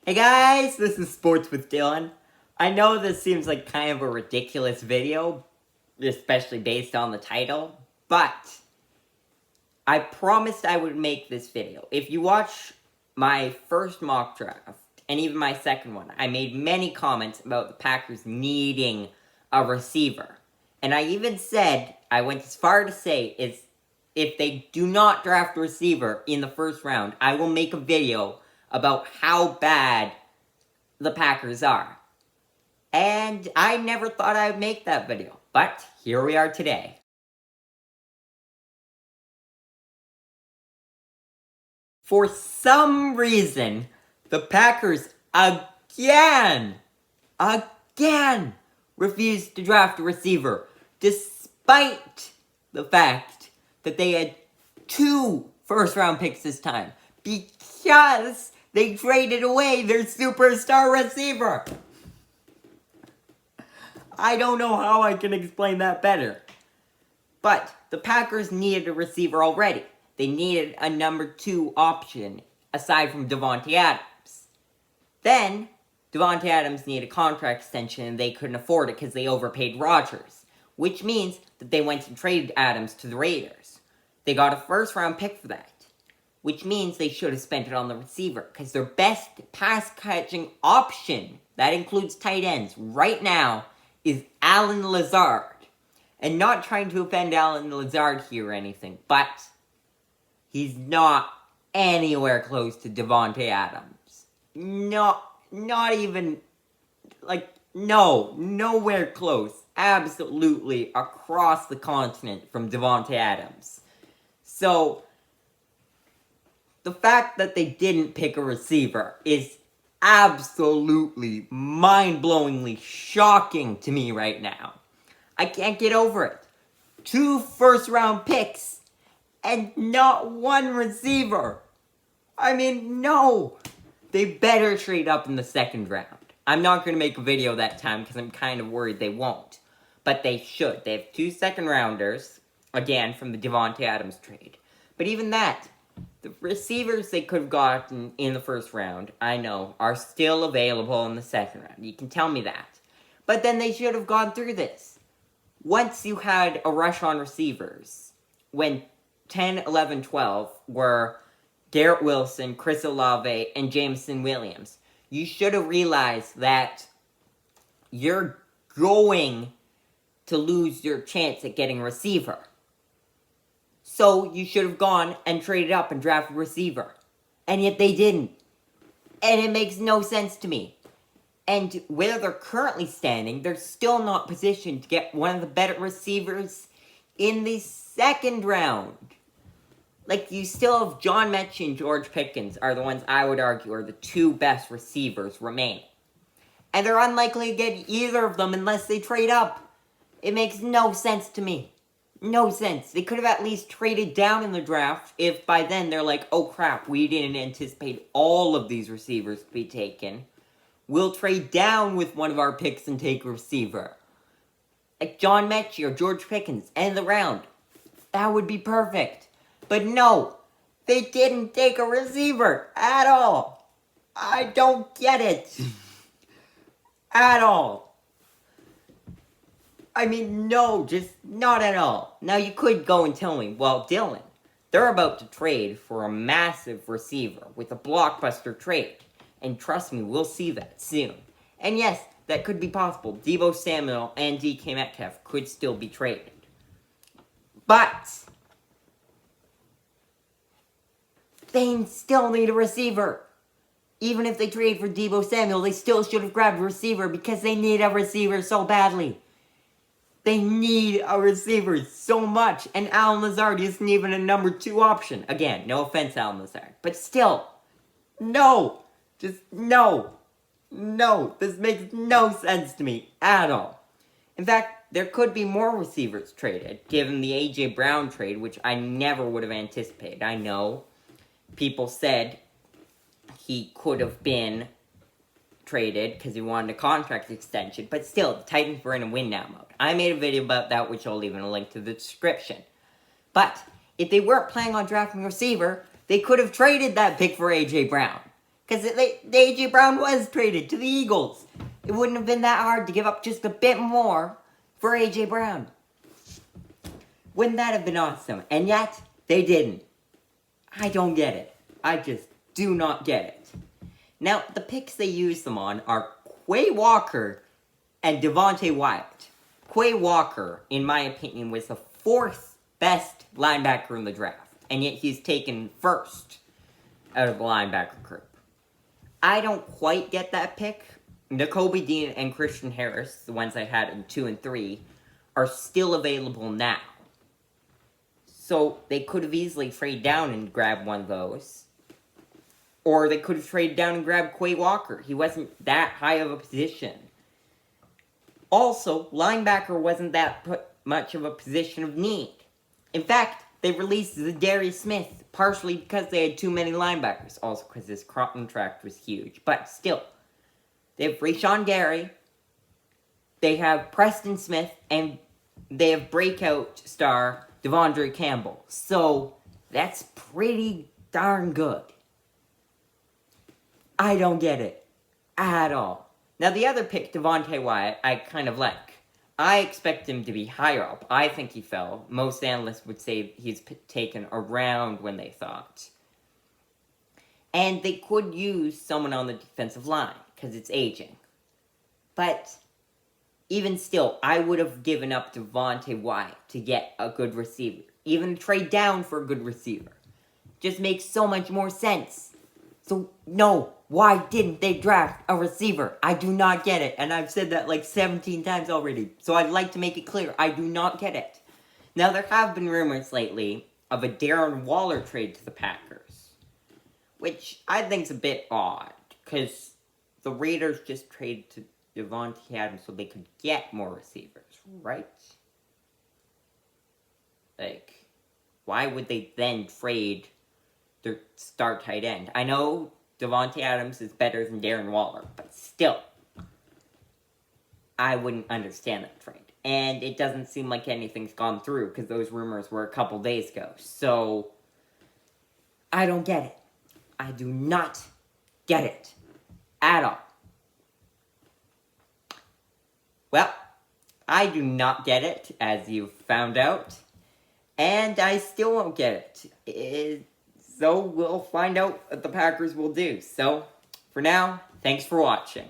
Hey guys, this is Sports with Dylan. I know this seems like kind of a ridiculous video, especially based on the title, but I promised I would make this video. If you watch my first mock draft, and even my second one, I made many comments about the Packers needing a receiver. And I even said, I went as far to say, is if they do not draft a receiver in the first round, I will make a video about how bad the Packers are. And I never thought I would make that video, but here we are today. For some reason, the Packers again refused to draft a receiver, despite the fact that they had 2 first-round picks this time, because they traded away their superstar receiver. I don't know how I can explain that better. But the Packers needed a receiver already. They needed a number 2 option, aside from Davante Adams. Then, Davante Adams needed a contract extension and they couldn't afford it because they overpaid Rodgers. Which means that they went and traded Adams to the Raiders. They got a first-round pick for that. Which means they should have spent it on the receiver, because their best pass-catching option, that includes tight ends, right now, is Allen Lazard. And not trying to offend Allen Lazard here or anything, but he's not anywhere close to Davante Adams. Not even, nowhere close. Absolutely across the continent from Davante Adams. So, the fact that they didn't pick a receiver is absolutely mind-blowingly shocking to me right now. I can't get over it. 2 first-round picks and not 1 receiver. I mean, no. They better trade up in the second round. I'm not going to make a video that time because I'm kind of worried they won't. But they should. They have 2 second-rounders, again, from the Davante Adams trade. But even that, the receivers they could have gotten in the first round, I know, are still available in the second round. You can tell me that. But then they should have gone through this. Once you had a rush on receivers, when 10, 11, 12 were Garrett Wilson, Chris Olave, and Jameson Williams, you should have realized that you're going to lose your chance at getting a receiver. So you should have gone and traded up and drafted a receiver. And yet they didn't. And it makes no sense to me. And where they're currently standing, they're still not positioned to get one of the better receivers in the second round. You still have John Metchie and George Pickens are the ones I would argue are the 2 best receivers remaining. And they're unlikely to get either of them unless they trade up. It makes no sense to me. No sense. They could have at least traded down in the draft if by then they're like, oh crap, we didn't anticipate all of these receivers to be taken. We'll trade down with one of our picks and take a receiver. Like John Metchie or George Pickens, end the round. That would be perfect. But no, they didn't take a receiver at all. I don't get it. At all. I mean, no, just not at all. Now you could go and tell me, well, Dylan, they're about to trade for a massive receiver with a blockbuster trade. And trust me, we'll see that soon. And yes, that could be possible. Deebo Samuel and DK Metcalf could still be traded. But they still need a receiver. Even if they trade for Deebo Samuel, they still should have grabbed a receiver because they need a receiver so badly. They need a receiver so much. And Allen Lazard isn't even a number 2 option. Again, no offense, Allen Lazard. But still, no. Just no. No. This makes no sense to me at all. In fact, there could be more receivers traded, given the A.J. Brown trade, which I never would have anticipated. I know people said he could have been traded because he wanted a contract extension, but still, the Titans were in a win-now mode. I made a video about that, which I'll leave in a link to the description. But if they weren't planning on drafting a receiver, they could have traded that pick for A.J. Brown. Because A.J. Brown was traded to the Eagles. It wouldn't have been that hard to give up just a bit more for A.J. Brown. Wouldn't that have been awesome? And yet, they didn't. I don't get it. I just do not get it. Now, the picks they use them on are Quay Walker and Devonte Wyatt. Quay Walker, in my opinion, was the fourth best linebacker in the draft. And yet he's taken first out of the linebacker group. I don't quite get that pick. Nakobe Dean and Christian Harris, the ones I had in 2 and 3, are still available now. So they could have easily traded down and grabbed one of those. Or they could have traded down and grabbed Quay Walker. He wasn't that high of a position. Also, linebacker wasn't that much of a position of need. In fact, they released Zadarius Smith, partially because they had too many linebackers. Also because his contract was huge. But still, they have Rashawn Gary, they have Preston Smith, and they have breakout star Devondre Campbell. So, that's pretty darn good. I don't get it. At all. Now, the other pick, Devonte Wyatt, I kind of like. I expect him to be higher up. I think he fell. Most analysts would say he's taken around when they thought. And they could use someone on the defensive line, because it's aging. But, even still, I would have given up Devonte Wyatt to get a good receiver. Even trade down for a good receiver. Just makes so much more sense. So, no, why didn't they draft a receiver? I do not get it, and I've said that like 17 times already. So I'd like to make it clear, I do not get it. Now, there have been rumors lately of a Darren Waller trade to the Packers. Which I think is a bit odd, because the Raiders just traded to Davante Adams so they could get more receivers, right? Like, why would they then trade their star tight end? I know Davante Adams is better than Darren Waller, but still, I wouldn't understand that trade. And it doesn't seem like anything's gone through, because those rumors were a couple days ago. So, I don't get it. I do not get it. At all. Well, I do not get it, as you've found out. And I still won't get it. So we'll find out what the Packers will do. So, for now, thanks for watching.